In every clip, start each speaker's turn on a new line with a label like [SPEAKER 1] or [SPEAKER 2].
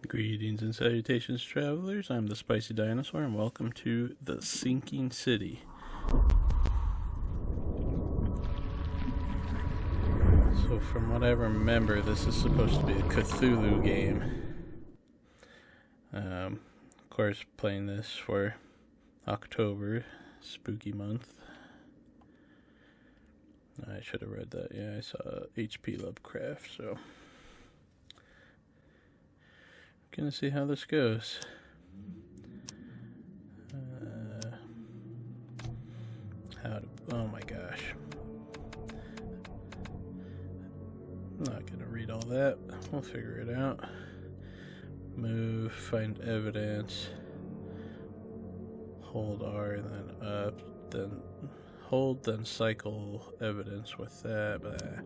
[SPEAKER 1] Greetings and salutations, travelers. I'm the Spicy Dinosaur, and welcome to the Sinking City. So, from what I remember, this is supposed to be a Cthulhu game. Of course, playing this for October, spooky month. I should have read that. Yeah, I saw H.P. Lovecraft, so gonna see how this goes. Oh my gosh. I'm not gonna read all that. We'll figure it out. Move, find evidence. Hold R, then up, then hold, then cycle evidence with that.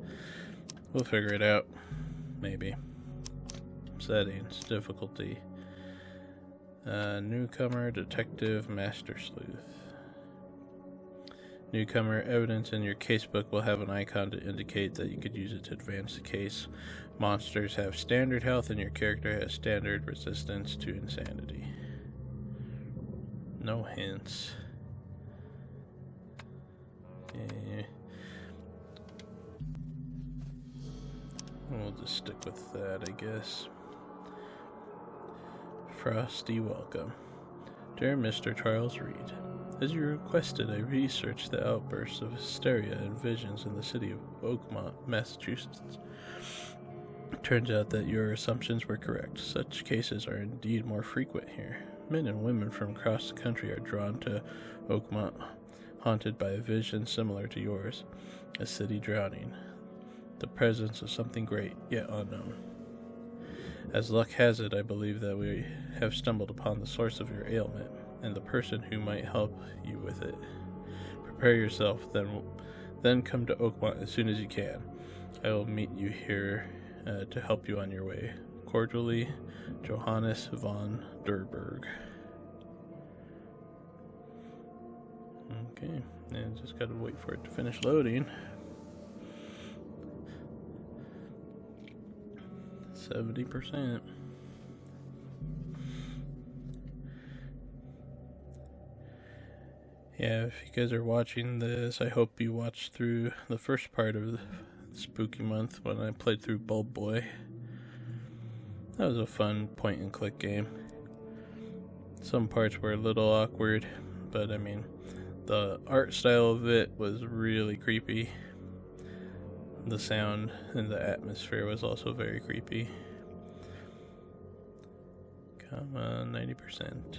[SPEAKER 1] We'll figure it out. Maybe. Settings, difficulty. Newcomer, detective, master sleuth. Newcomer, evidence in your casebook will have an icon to indicate that you could use it to advance the case. Monsters have standard health and your character has standard resistance to insanity. No hints. We'll just stick with that, I guess. Frosty welcome. Dear Mr. Charles Reed, as you requested, I researched the outbursts of hysteria and visions in the city of Oakmont, Massachusetts. It turns out that your assumptions were correct. Such cases are indeed more frequent here. Men and women from across the country are drawn to Oakmont, haunted by a vision similar to yours, a city drowning, the presence of something great yet unknown. As luck has it, I believe that we have stumbled upon the source of your ailment and the person who might help you with it. Prepare yourself, then come to Oakmont as soon as you can. I will meet you here to help you on your way. Cordially, Johannes von Derberg. Okay, and just gotta wait for it to finish loading. 70%. Yeah, if you guys are watching this, I hope you watched through the first part of the spooky month when I played through Bulb Boy. That was a fun point and click game. Some parts were a little awkward, but I mean, the art style of it was really creepy. The sound and the atmosphere was also very creepy. Come on, 90%.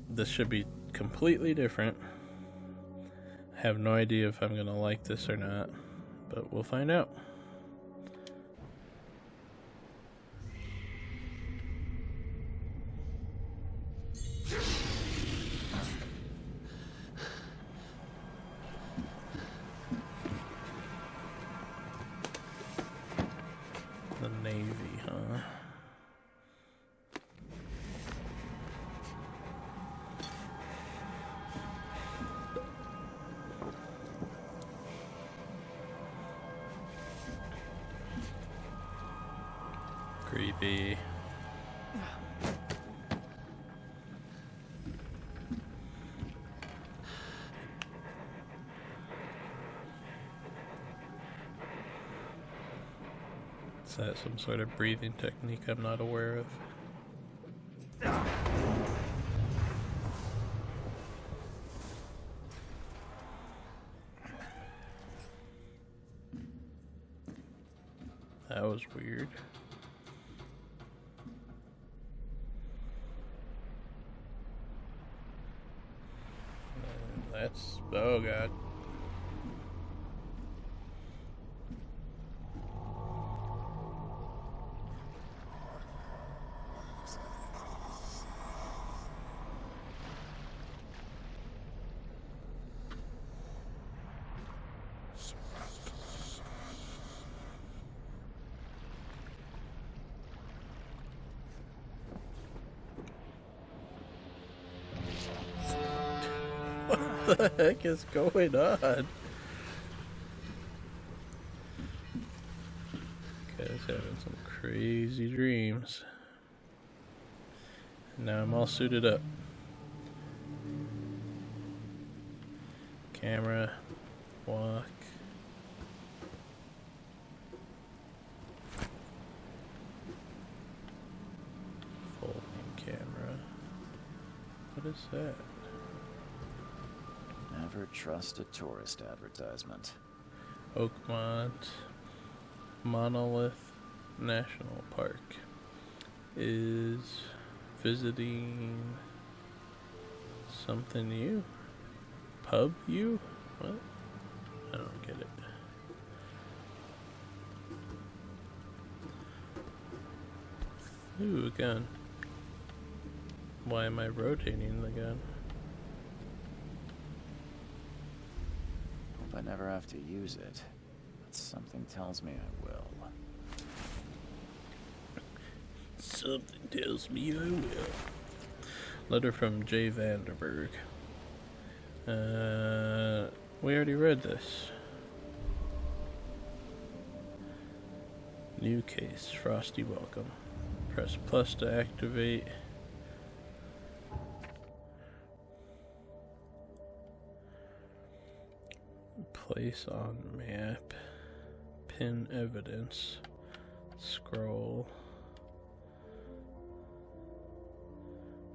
[SPEAKER 1] This should be completely different. I have no idea if I'm going to like this or not, but we'll find out. The Navy, huh? Creepy. Is that some sort of breathing technique I'm not aware of? That was weird. That's... oh god. What the heck is going on? Okay, having some crazy dreams. And now I'm all suited up. Camera, walk. Folding camera. What is that?
[SPEAKER 2] Never trust a tourist advertisement.
[SPEAKER 1] Oakmont Monolith National Park is visiting something new? Pub you? What? I don't get it. Ooh, a gun. Why am I rotating the gun?
[SPEAKER 2] Hope I never have to use it. But something tells me I will.
[SPEAKER 1] Something tells me I will. Letter from J. Vanderberg. We already read this. New case, Frosty welcome. Press plus to activate. Place on map. Pin evidence. Scroll.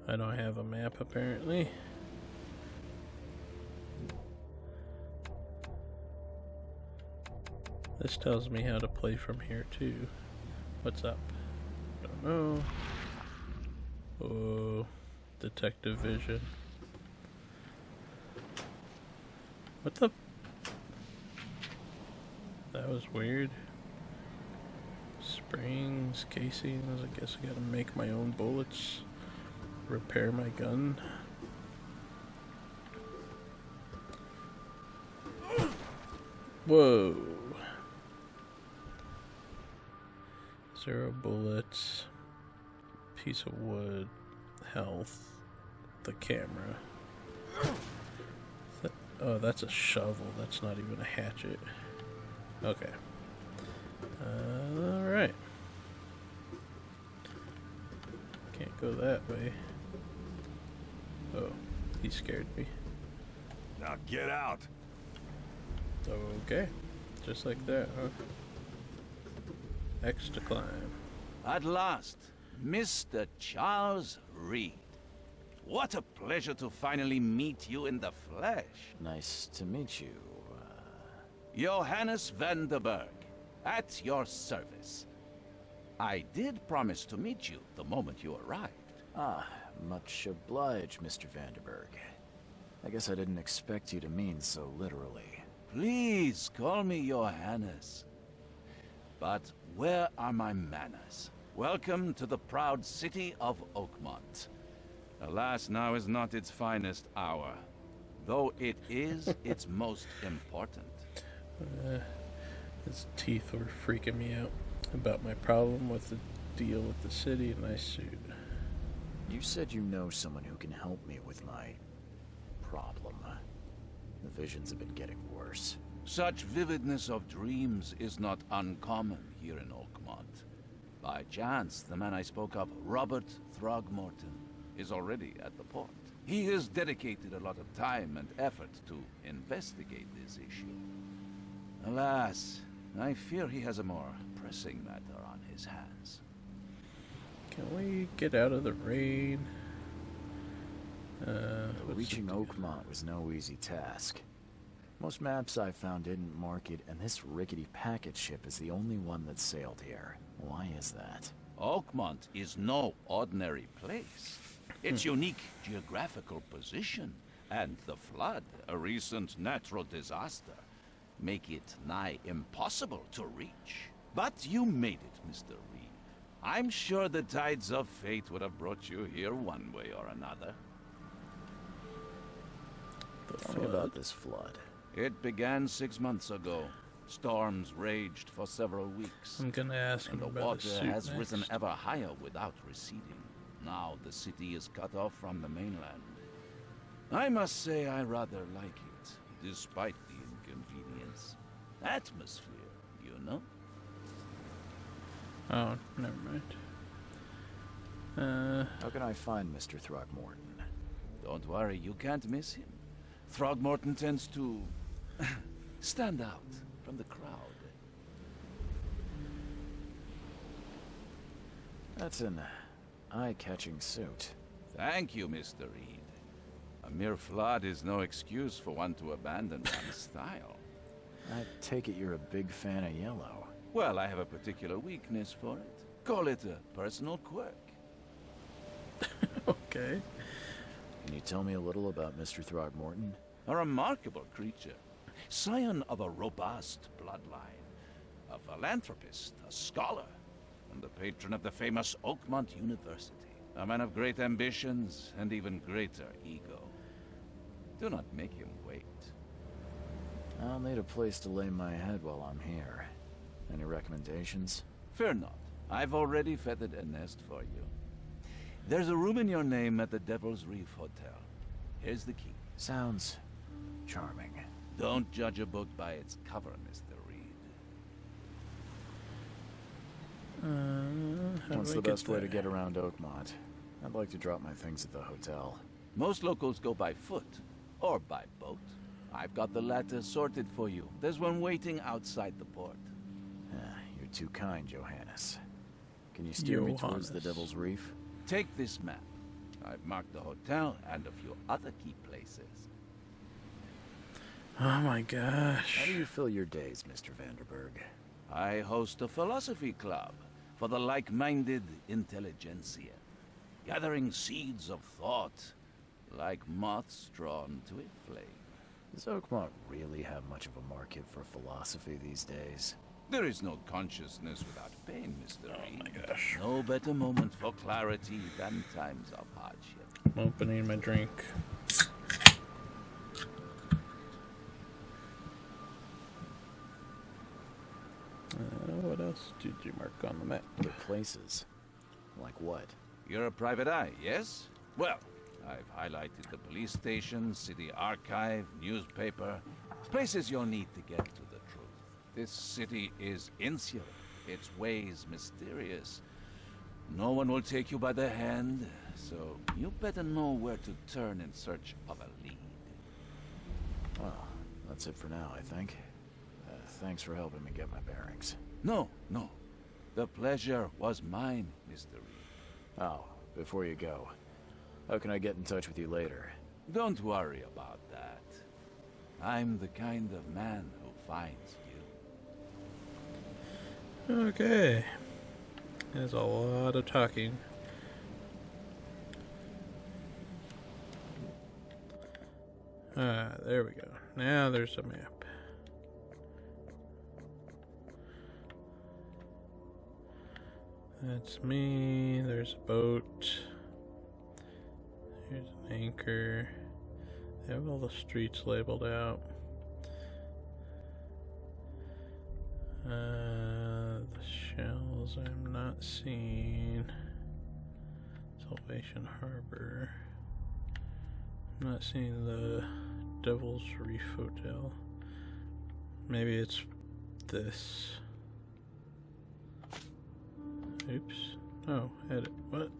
[SPEAKER 1] I don't have a map apparently. This tells me how to play from here too. What's up? Don't know. Oh, detective vision. What the? That was weird. Springs, casings. I guess I gotta make my own bullets. Repair my gun. Whoa. 0 bullets. Piece of wood. Health. The camera. Oh, that's a shovel. That's not even a hatchet. Okay. Alright. Can't go that way. Oh, he scared me.
[SPEAKER 3] Now get out.
[SPEAKER 1] Okay. Just like that, huh? X to climb.
[SPEAKER 4] At last, Mr. Charles Reed. What a pleasure to finally meet you in the flesh.
[SPEAKER 2] Nice to meet you.
[SPEAKER 4] Johannes Vanderberg, at your service. I did promise to meet you the moment you arrived.
[SPEAKER 2] Ah, much obliged, Mr. Vanderberg. I guess I didn't expect you to mean so literally.
[SPEAKER 4] Please call me Johannes. But where are my manners? Welcome to the proud city of Oakmont. Alas, now is not its finest hour, though it is its most important.
[SPEAKER 1] His teeth were freaking me out about my problem with the deal with the city, and I sued.
[SPEAKER 2] You said you know someone who can help me with my problem. The visions have been getting worse.
[SPEAKER 4] Such vividness of dreams is not uncommon here in Oakmont. By chance, the man I spoke of, Robert Throgmorton, is already at the port. He has dedicated a lot of time and effort to investigate this issue. Alas, I fear he has a more pressing matter on his hands.
[SPEAKER 1] Can we get out of the rain?
[SPEAKER 2] Reaching Oakmont was no easy task. Most maps I found didn't mark it, and this rickety packet ship is the only one that sailed here. Why is that?
[SPEAKER 4] Oakmont is no ordinary place. Its unique geographical position and the flood, a recent natural disaster, make it nigh impossible to reach. But you made it, Mr. Reed. I'm sure the tides of fate would have brought you here one way or another.
[SPEAKER 2] Tell me about this flood.
[SPEAKER 4] It began 6 months ago. Storms raged for several weeks.
[SPEAKER 1] I'm gonna ask
[SPEAKER 4] And
[SPEAKER 1] him
[SPEAKER 4] the
[SPEAKER 1] about the
[SPEAKER 4] water
[SPEAKER 1] suit
[SPEAKER 4] has
[SPEAKER 1] next.
[SPEAKER 4] risen ever higher without receding. Now the city is cut off from the mainland. I must say I rather like it, despite the inconvenience. Atmosphere, you know?
[SPEAKER 1] Oh, never mind.
[SPEAKER 2] How can I find Mr. Throgmorton?
[SPEAKER 4] Don't worry, you can't miss him. Throgmorton tends to stand out from the crowd.
[SPEAKER 2] That's an eye-catching suit.
[SPEAKER 4] Thank you, Mr. Reed. A mere flood is no excuse for one to abandon one's style.
[SPEAKER 2] I take it you're a big fan of yellow.
[SPEAKER 4] Well, I have a particular weakness for it. Call it a personal quirk.
[SPEAKER 1] Okay.
[SPEAKER 2] Can you tell me a little about Mr. Throgmorton?
[SPEAKER 4] A remarkable creature. Scion of a robust bloodline. A philanthropist, a scholar, and the patron of the famous Oakmont University. A man of great ambitions and even greater ego. Do not make him wait.
[SPEAKER 2] I'll need a place to lay my head while I'm here. Any recommendations?
[SPEAKER 4] Fear not. I've already feathered a nest for you. There's a room in your name at the Devil's Reef Hotel. Here's the key.
[SPEAKER 2] Sounds charming.
[SPEAKER 4] Don't judge a book by its cover, Mr. Reed.
[SPEAKER 2] What's the best way to get around Oakmont? I'd like to drop my things at the hotel.
[SPEAKER 4] Most locals go by foot, or by boat. I've got the latter sorted for you. There's one waiting outside the port.
[SPEAKER 2] You're too kind, Johannes. Can you steer me towards the Devil's Reef?
[SPEAKER 4] Take this map. I've marked the hotel and a few other key places.
[SPEAKER 1] Oh my gosh.
[SPEAKER 2] How do you fill your days, Mr. Vanderberg?
[SPEAKER 4] I host a philosophy club for the like-minded intelligentsia, gathering seeds of thought like moths drawn to a flame.
[SPEAKER 2] Does Oakmont really have much of a market for philosophy these days?
[SPEAKER 4] There is no consciousness without pain, Mr. Reed.
[SPEAKER 1] Oh my gosh.
[SPEAKER 4] No better moment for clarity than times of hardship.
[SPEAKER 1] I'm opening my drink. What else did you mark on the map?
[SPEAKER 2] Other places? Like what?
[SPEAKER 4] You're a private eye, yes? Well, I've highlighted the police station, city archive, newspaper, places you'll need to get to the truth. This city is insular, its ways mysterious. No one will take you by the hand, so you better know where to turn in search of a lead.
[SPEAKER 2] Well, that's it for now, I think. Thanks for helping me get my bearings.
[SPEAKER 4] No. The pleasure was mine, Mr. Reed.
[SPEAKER 2] Oh, before you go, how can I get in touch with you later?
[SPEAKER 4] Don't worry about that. I'm the kind of man who finds you.
[SPEAKER 1] Okay. There's a lot of talking. There we go. Now there's a map. That's me. There's a boat. Here's an anchor. They have all the streets labeled out. The shells I'm not seeing. Salvation Harbor. I'm not seeing the Devil's Reef Hotel. Maybe it's this. Oops. Oh, edit. What?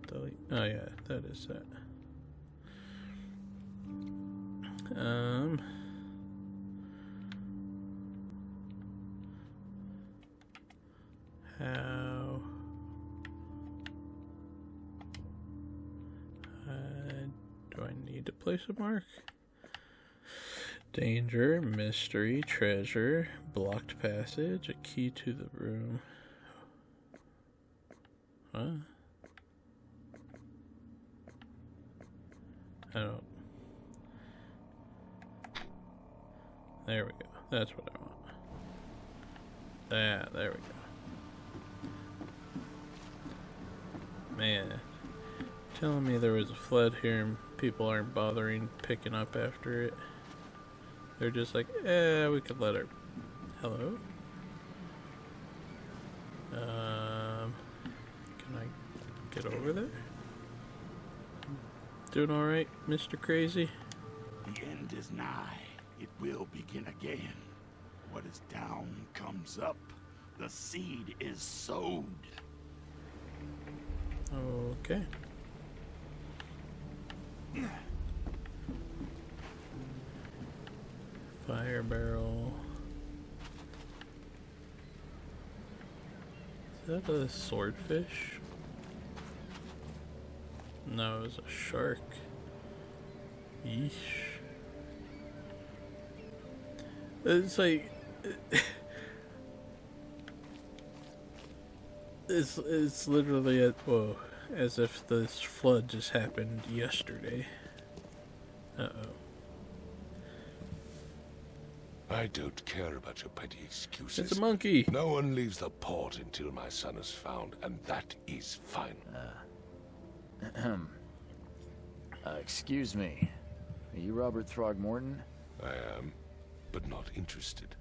[SPEAKER 1] Delete. Oh yeah, that is that. How? Do I need to place a mark? Danger, mystery, treasure, blocked passage, a key to the room. Huh? I don't. There we go. That's what I want. Yeah, there we go. Man, telling me there was a flood here and people aren't bothering picking up after it. They're just like, we could let her. Hello? Can I get over there? Doing alright, Mr. Crazy?
[SPEAKER 3] The end is nigh. It will begin again. What is down comes up. The seed is sown.
[SPEAKER 1] Okay. Fire barrel. Is that a swordfish? No, it was a shark. Yeesh. It's like it's literally as if this flood just happened yesterday. Uh-oh.
[SPEAKER 5] I don't care about your petty excuses.
[SPEAKER 1] It's a monkey.
[SPEAKER 5] No one leaves the port until my son is found, and that is final.
[SPEAKER 2] Excuse me. Are you Robert Throgmorton?
[SPEAKER 5] I am, but not interested.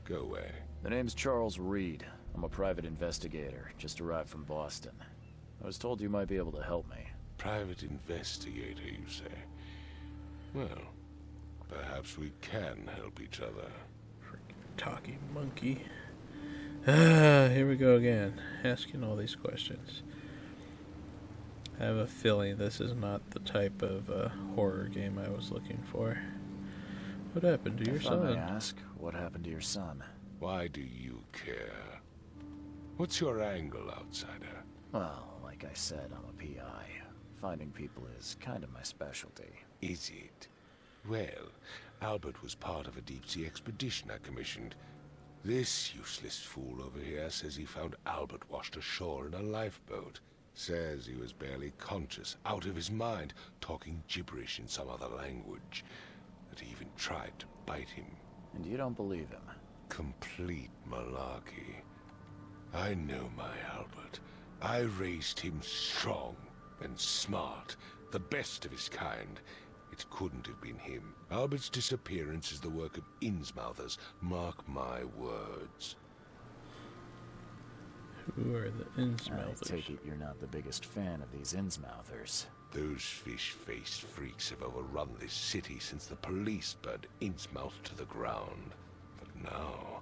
[SPEAKER 5] Go away.
[SPEAKER 2] The name's Charles Reed. I'm a private investigator, just arrived from Boston. I was told you might be able to help me.
[SPEAKER 5] Private investigator, you say? Well, perhaps we can help each other.
[SPEAKER 1] Freaking talking monkey. Ah, here we go again, asking all these questions. I have a feeling this is not the type of horror game I was looking for. What happened to your
[SPEAKER 2] If I
[SPEAKER 1] son?
[SPEAKER 2] may ask, what happened to your son?
[SPEAKER 5] Why do you care? What's your angle, outsider?
[SPEAKER 2] Well, like I said, I'm a PI. Finding people is kind of my specialty.
[SPEAKER 5] Is it? Well, Albert was part of a deep-sea expedition I commissioned. This useless fool over here says he found Albert washed ashore in a lifeboat. Says he was barely conscious, out of his mind, talking gibberish in some other language. That he even tried to bite him.
[SPEAKER 2] And you don't believe him?
[SPEAKER 5] Complete malarkey. I know my Albert. I raised him strong and smart, the best of his kind. It couldn't have been him. Albert's disappearance is the work of Innsmouthers, mark my words.
[SPEAKER 1] Who are the
[SPEAKER 2] I
[SPEAKER 1] Innsmouthers?
[SPEAKER 2] take it you're not the biggest fan of these Innsmouthers.
[SPEAKER 5] Those fish-faced freaks have overrun this city since the police burned Innsmouth to the ground. But now,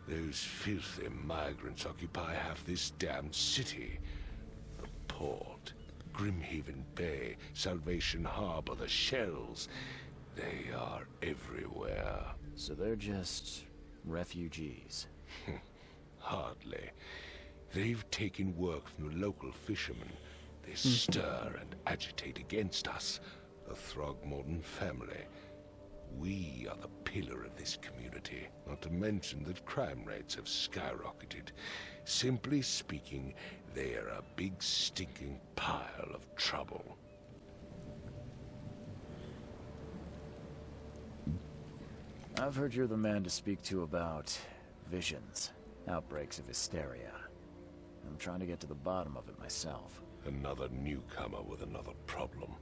[SPEAKER 5] those filthy migrants occupy half this damned city. The port, Grimhaven Bay, Salvation Harbor, the shells. They are everywhere.
[SPEAKER 2] So they're just refugees.
[SPEAKER 5] Hardly. They've taken work from the local fishermen. They stir and agitate against us, the Throgmorton family. We are the pillar of this community, not to mention that crime rates have skyrocketed. Simply speaking, they are a big stinking pile of trouble.
[SPEAKER 2] I've heard you're the man to speak to about visions, outbreaks of hysteria. I'm trying to get to the bottom of it myself.
[SPEAKER 5] Another newcomer with another problem.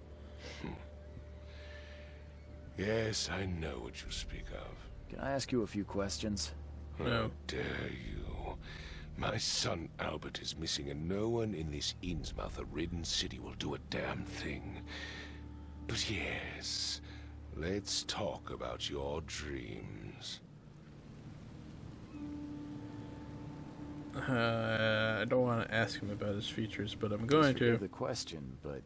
[SPEAKER 5] Yes, I know what you speak of.
[SPEAKER 2] Can I ask you a few questions?
[SPEAKER 1] No.
[SPEAKER 5] How dare you? My son Albert is missing, and no one in this Innsmouth-ridden city will do a damn thing. But yes, let's talk about your dreams.
[SPEAKER 1] I don't want to ask him about his features, but I'm going
[SPEAKER 2] Forgive
[SPEAKER 1] to.
[SPEAKER 2] the question, but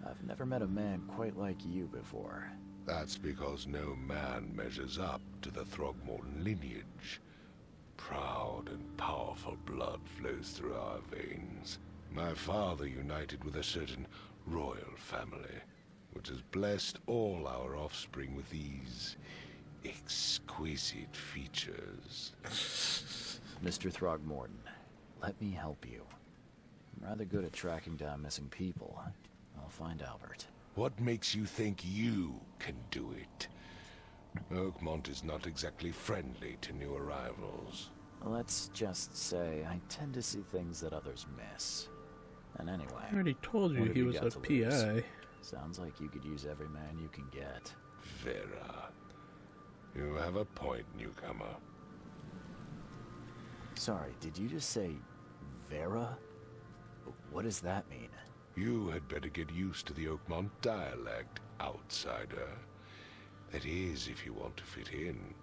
[SPEAKER 2] I've never met a man quite like you before.
[SPEAKER 5] That's because no man measures up to the Throgmorton lineage. Proud and powerful blood flows through our veins. My father united with a certain royal family, which has blessed all our offspring with these exquisite features.
[SPEAKER 2] Mr. Throgmorton, let me help you. I'm rather good at tracking down missing people. I'll find Albert.
[SPEAKER 5] What makes you think you can do it? Oakmont is not exactly friendly to new arrivals.
[SPEAKER 2] Let's just say I tend to see things that others miss. And anyway,
[SPEAKER 1] I already told you
[SPEAKER 2] what have
[SPEAKER 1] he
[SPEAKER 2] you
[SPEAKER 1] was
[SPEAKER 2] got
[SPEAKER 1] a
[SPEAKER 2] to lose?
[SPEAKER 1] PI.
[SPEAKER 2] Sounds like you could use every man you can get.
[SPEAKER 5] Vera. You have a point, newcomer.
[SPEAKER 2] Sorry, did you just say Vera? What does that mean?
[SPEAKER 5] You had better get used to the Oakmont dialect, outsider. That is, if you want to fit in.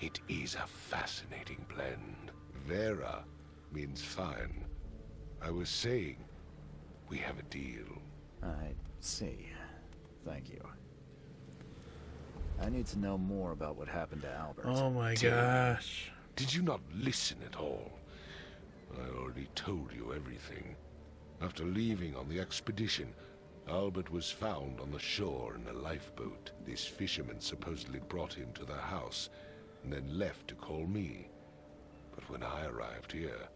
[SPEAKER 5] It is a fascinating blend. Vera means fine. I was saying, we have a deal.
[SPEAKER 2] I see. Thank you. I need to know more about what happened to Albert.
[SPEAKER 1] Oh my
[SPEAKER 5] Tim,
[SPEAKER 1] gosh.
[SPEAKER 5] Did you not listen at all? I already told you everything. After leaving on the expedition, Albert was found on the shore in a lifeboat. This fisherman supposedly brought him to their house, and then left to call me. But when I arrived here,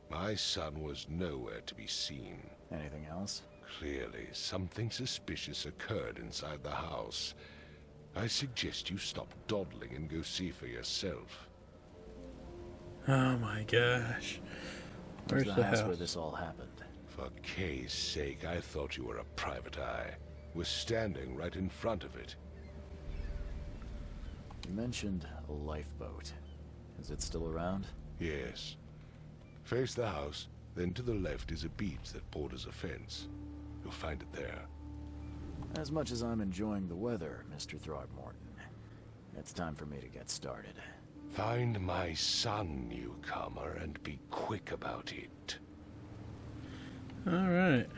[SPEAKER 5] my son was nowhere to be seen.
[SPEAKER 2] Anything else?
[SPEAKER 5] Clearly, something suspicious occurred inside the house. I suggest you stop dawdling and go see for yourself.
[SPEAKER 1] Oh my gosh. Where's the house?
[SPEAKER 2] Where this all happened?
[SPEAKER 5] For Kay's sake, I thought you were a private eye. We're standing right in front of it.
[SPEAKER 2] You mentioned a lifeboat. Is it still around?
[SPEAKER 5] Yes. Face the house, then to the left is a beach that borders a fence. You'll find it there.
[SPEAKER 2] As much as I'm enjoying the weather, Mr. Throgmorton, it's time for me to get started.
[SPEAKER 5] Find my son, newcomer, and be quick about it.
[SPEAKER 1] Alright.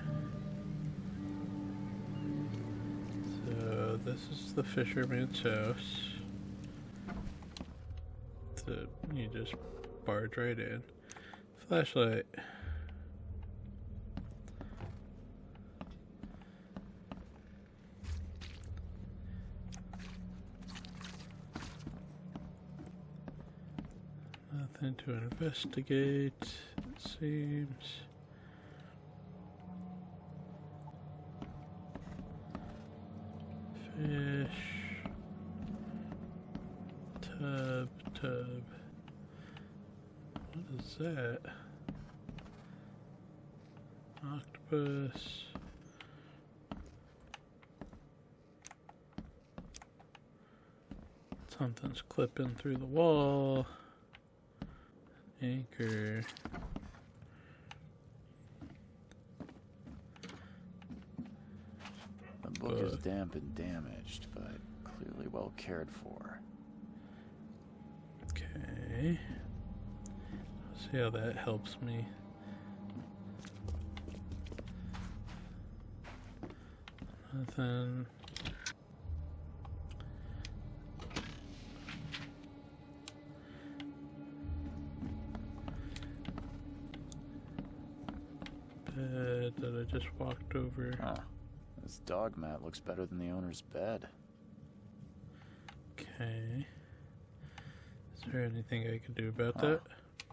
[SPEAKER 1] So, this is the fisherman's house. You just barge right in. Flashlight. Nothing to investigate, it seems. Fish. Tub. What is that? Octopus. Something's clipping through the wall. Anchor.
[SPEAKER 2] The book is damp and damaged, but clearly well cared for.
[SPEAKER 1] Okay. See how that helps me. Nothing. Bed that I just walked over.
[SPEAKER 2] Huh. This dog mat looks better than the owner's bed.
[SPEAKER 1] Okay. Is there anything I can do about that?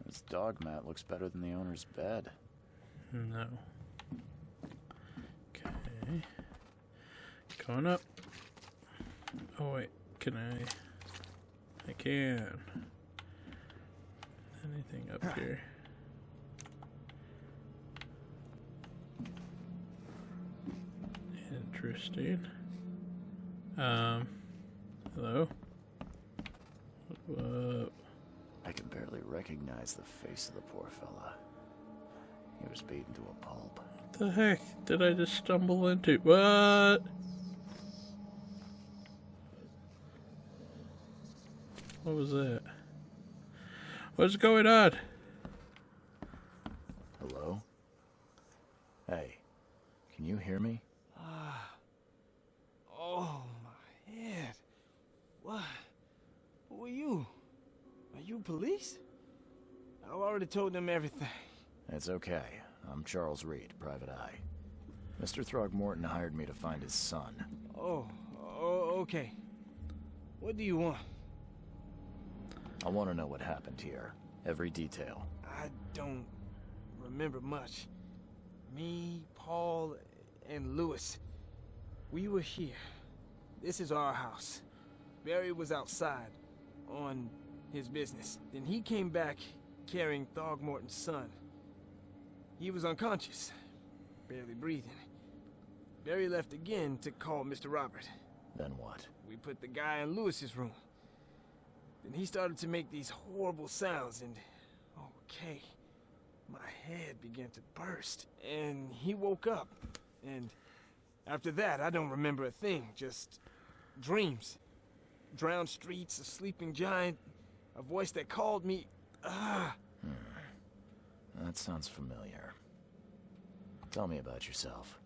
[SPEAKER 2] This dog mat looks better than the owner's bed.
[SPEAKER 1] No. Okay. Going up. Oh wait, can I can. Anything up here? Interesting. Hello? What?
[SPEAKER 2] I can barely recognize the face of the poor fella. He was beaten to a pulp.
[SPEAKER 1] What the heck did I just stumble into? What? What was that? What's going on?
[SPEAKER 2] Hello? Hey, can you hear me?
[SPEAKER 6] Oh, my head. What? Who are you? Are you police? I've already told them everything.
[SPEAKER 2] It's okay. I'm Charles Reed, Private Eye. Mr. Throgmorton hired me to find his son.
[SPEAKER 6] Oh, okay. What do you want?
[SPEAKER 2] I want to know what happened here. Every detail.
[SPEAKER 6] I don't remember much. Me, Paul, and Lewis. We were here. This is our house. Barry was outside on his business. Then he came back carrying Throgmorton's son. He was unconscious, barely breathing. Barry left again to call Mr. Robert.
[SPEAKER 2] Then what?
[SPEAKER 6] We put the guy in Lewis's room. Then he started to make these horrible sounds and... okay. My head began to burst. And he woke up. And after that, I don't remember a thing. Just dreams. Drowned streets, a sleeping giant, a voice that called me.
[SPEAKER 2] That sounds familiar. Tell me about yourself.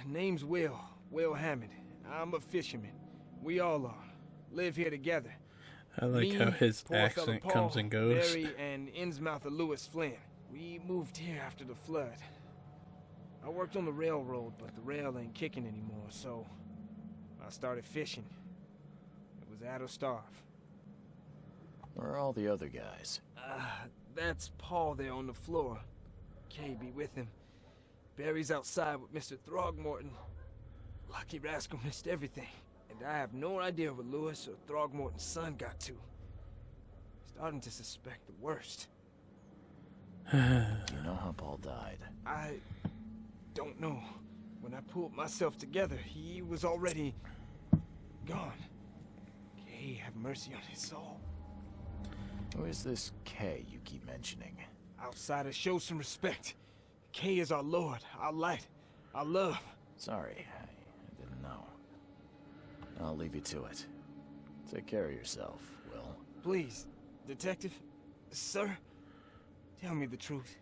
[SPEAKER 6] Name's Will Hammond. I'm a fisherman. We all are. Live here together.
[SPEAKER 1] I like how his
[SPEAKER 6] poor fella
[SPEAKER 1] accent
[SPEAKER 6] Paul,
[SPEAKER 1] comes and goes.
[SPEAKER 6] Barry, and Innsmouth of Lewis Flynn. We moved here after the flood. I worked on the railroad, but the rail ain't kicking anymore, so I started fishing. It was out of starve.
[SPEAKER 2] Where are all the other guys?
[SPEAKER 6] That's Paul there on the floor. Kay be with him. Barry's outside with Mr. Throgmorton. Lucky rascal missed everything. And I have no idea what Lewis or Throgmorton's son got to. Starting to suspect the worst.
[SPEAKER 2] Do you know how Paul died?
[SPEAKER 6] I don't know. When I pulled myself together, he was already gone. Kay have mercy on his soul.
[SPEAKER 2] Who is this K you keep mentioning?
[SPEAKER 6] Outsiders, show some respect. Kay is our lord, our light, our love.
[SPEAKER 2] Sorry, I didn't know. I'll leave you to it. Take care of yourself, Will.
[SPEAKER 6] Please, detective, sir, tell me the truth.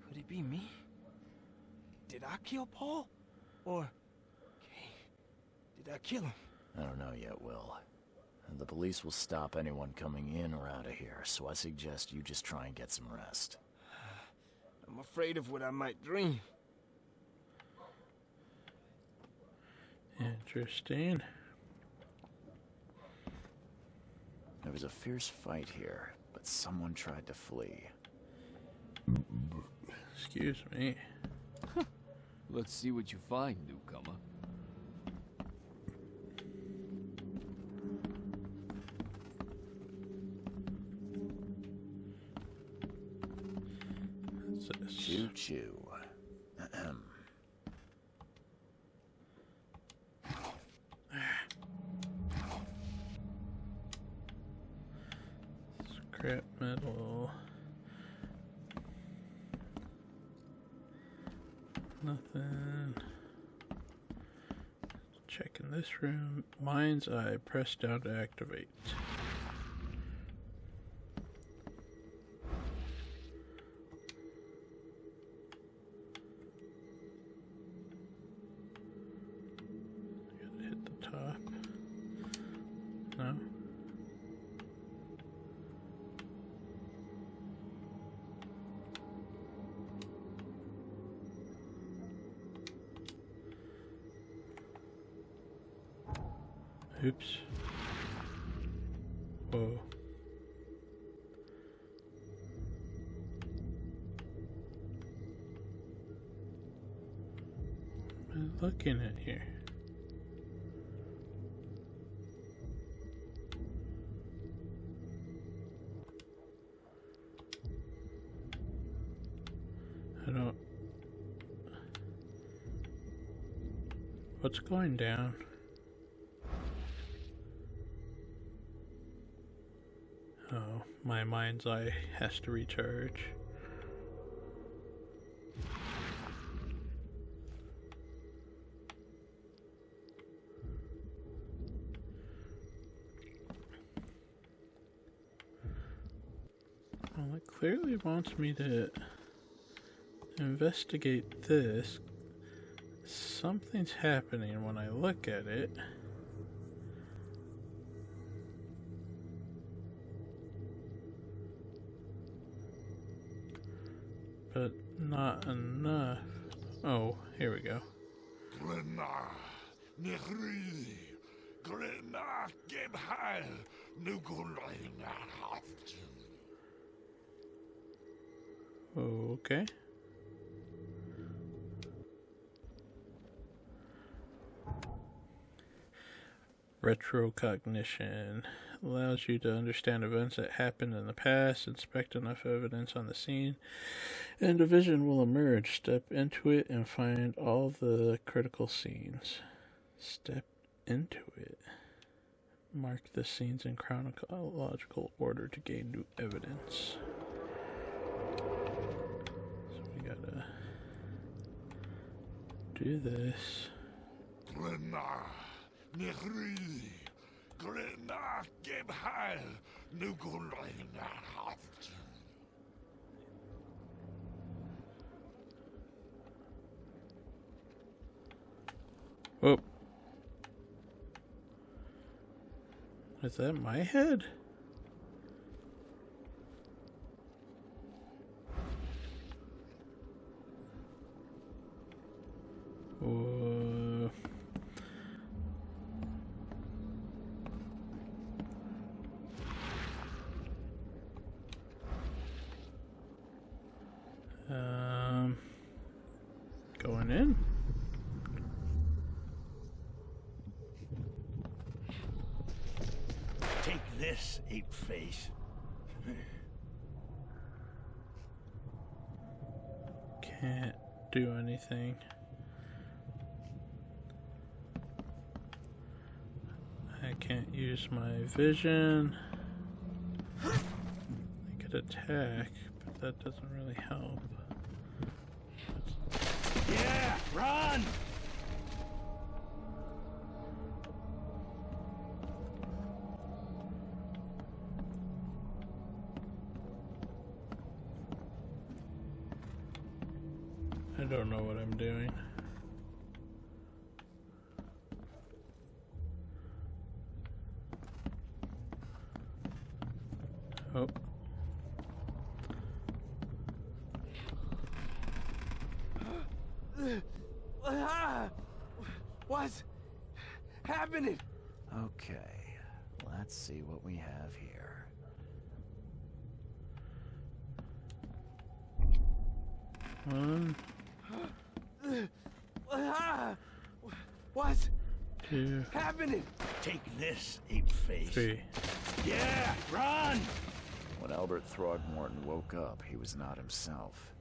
[SPEAKER 6] Could it be me? Did I kill Paul? Or Kay? Did I kill him?
[SPEAKER 2] I don't know yet, Will. The police will stop anyone coming in or out of here, so I suggest you just try and get some rest.
[SPEAKER 6] I'm afraid of what I might dream.
[SPEAKER 1] Interesting.
[SPEAKER 2] There was a fierce fight here, but someone tried to flee.
[SPEAKER 1] Excuse me.
[SPEAKER 7] Let's see what you find, newcomer.
[SPEAKER 1] What's this?
[SPEAKER 2] Choo-choo. Ahem.
[SPEAKER 1] Scrap metal. Nothing. Check in this room. Mind's eye. Press down to activate. Gotta hit the top. No? Oops. Whoa. What am I looking at here? I don't... What's going down? Oh, my mind's eye has to recharge. Well, it clearly wants me to investigate this. Something's happening when I look at it. But not enough. Oh, here we go. Okay. Retrocognition allows you to understand events that happened in the past, inspect enough evidence on the scene, and a vision will emerge. Step into it and find all the critical scenes. Step into it. Mark the scenes in chronological order to gain new evidence. So we gotta do this. Whoa. Is that my head? Whoa. Going in.
[SPEAKER 3] Take this, ape face.
[SPEAKER 1] Can't do anything. I can't use my vision. I could attack, but that doesn't really help.
[SPEAKER 3] Yeah, run!
[SPEAKER 1] I don't know what I'm doing. Oh.
[SPEAKER 6] What's happening?
[SPEAKER 2] Okay, let's see what we have here.
[SPEAKER 1] One,
[SPEAKER 6] What's
[SPEAKER 1] two,
[SPEAKER 6] happening?
[SPEAKER 3] Take this, ape face.
[SPEAKER 1] three.
[SPEAKER 3] Yeah, run!
[SPEAKER 2] When Albert Throgmorton woke up, he was not himself.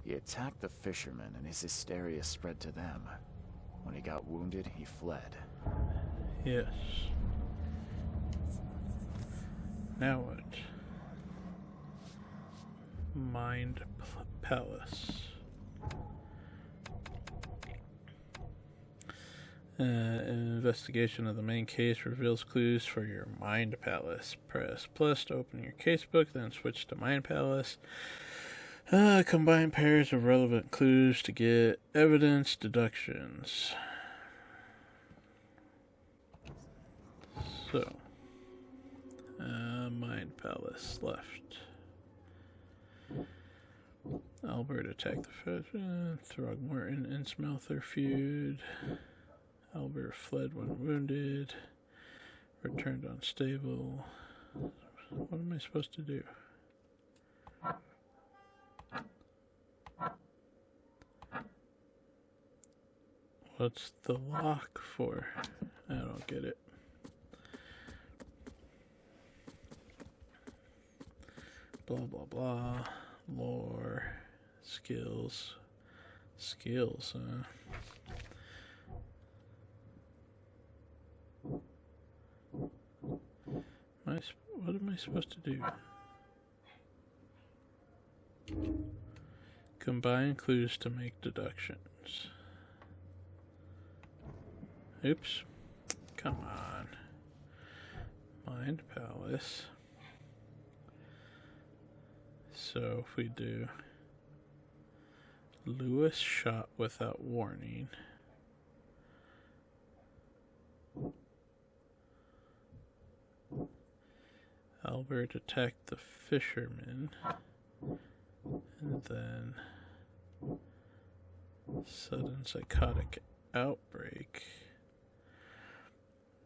[SPEAKER 2] He attacked the fishermen, and his hysteria spread to them. When he got wounded, he fled.
[SPEAKER 1] Yes. Now what? Mind Palace. Investigation of the main case reveals clues for your Mind Palace. Press plus to open your casebook, then switch to Mind Palace. Combine pairs of relevant clues to get evidence deductions. So, Mind Palace left. Albert attacked the fisherman. Throgmorton and Smelther feud. Albert fled when wounded. Returned unstable. What am I supposed to do? What's the lock for? I don't get it. Blah, blah, blah. Lore. Skills. Skills, huh? What am I supposed to do? Combine clues to make deductions. Oops. Come on. Mind Palace. So if we do Lewis shot without warning. Albert attacked the fisherman, and then sudden psychotic outbreak.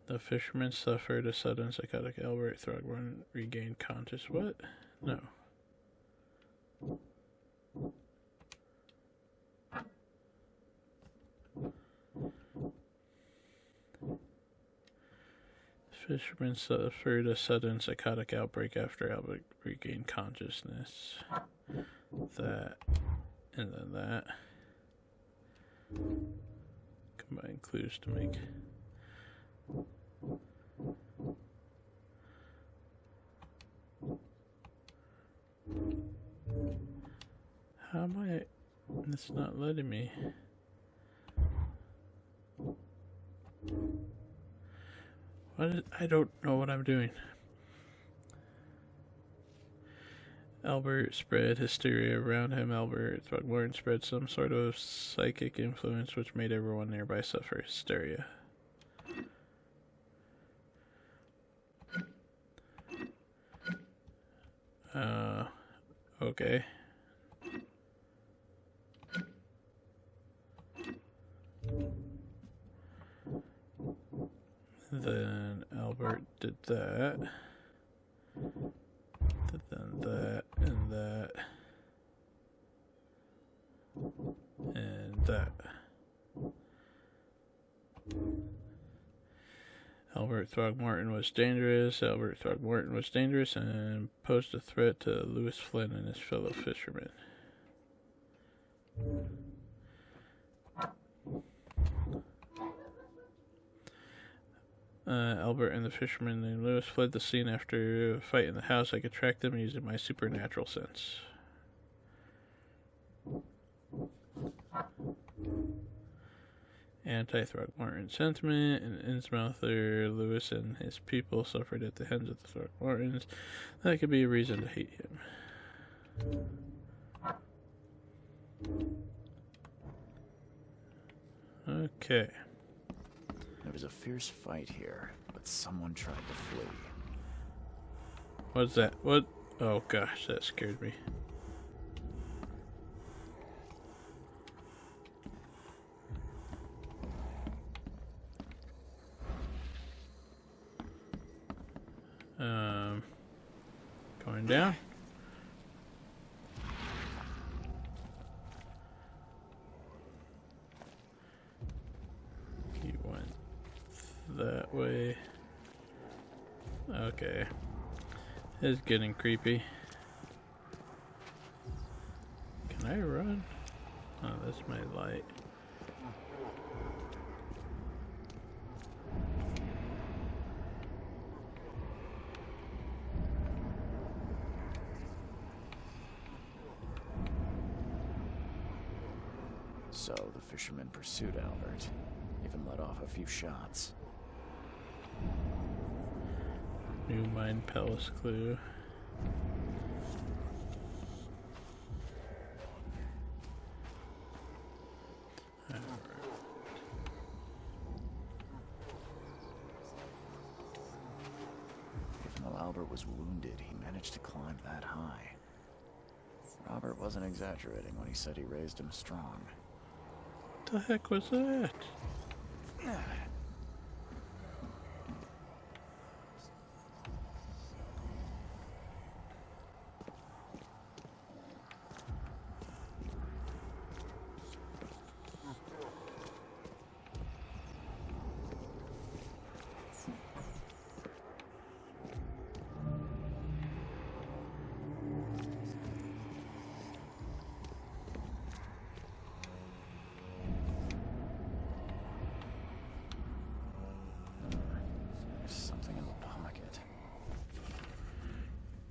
[SPEAKER 1] The fisherman suffered a sudden psychotic outbreak. Throgmorton regained conscious. What? No. Fisherman suffered a sudden psychotic outbreak after Albert regained consciousness. That, and then that. Combine clues to make. How am I? It's not letting me. I don't know what I'm doing. Albert spread hysteria around him. Albert Throgmorton spread some sort of psychic influence which made everyone nearby suffer hysteria. Okay. Then Albert did that. Then that, and that. And that. Albert Throgmorton was dangerous. Albert Throgmorton was dangerous and posed a threat to Lewis Flynn and his fellow fishermen. Albert and the fisherman named Lewis fled the scene after a fight in the house. I could track them using my supernatural sense. Anti-Throgmorton sentiment. In Innsmouther, Lewis and his people suffered at the hands of the Throgmortons. That could be a reason to hate him. Okay.
[SPEAKER 2] There was a fierce fight here, but someone tried to flee.
[SPEAKER 1] What's that? What? Oh gosh, that scared me. Going down. He went that way. Okay. It's getting creepy. Can I run? Oh, that's my light.
[SPEAKER 2] So the fisherman pursued Albert, even let off a few shots.
[SPEAKER 1] New Mind Palace clue.
[SPEAKER 2] Even though Albert was wounded, he managed to climb that high. Robert wasn't exaggerating when he said he raised him strong.
[SPEAKER 1] What the heck was that?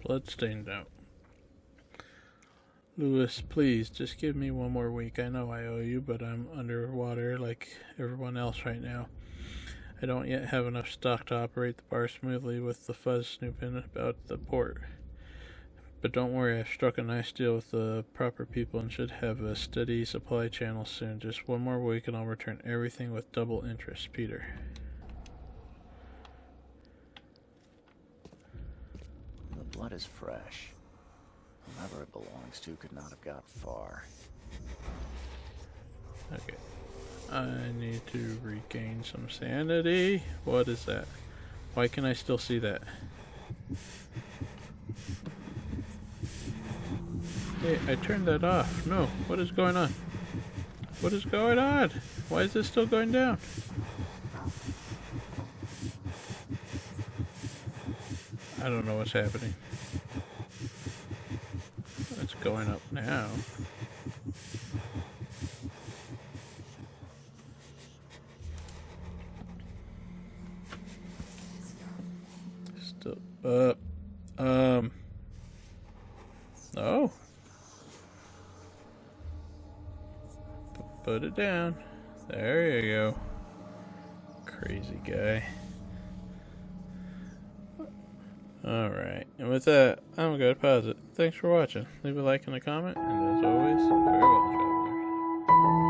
[SPEAKER 1] Bloodstained out. Lewis, please, just give me one more week. I know I owe you, but I'm underwater like everyone else right now. I don't yet have enough stock to operate the bar smoothly with the fuzz snooping about the port. But don't worry, I've struck a nice deal with the proper people and should have a steady supply channel soon. Just one more week and I'll return everything with double interest. Peter.
[SPEAKER 2] The blood is fresh. Whoever it belongs to could not have got far.
[SPEAKER 1] Okay. I need to regain some sanity. What is that? Why can I still see that? Hey, I turned that off. No, what is going on? What is going on? Why is this still going down? I don't know what's happening. It's going up now. Still up. Oh. Put it down. There you go. Crazy guy. Alright, and with that, I'm going to pause it. Thanks for watching. Leave a like and a comment, and as always, farewell, travelers.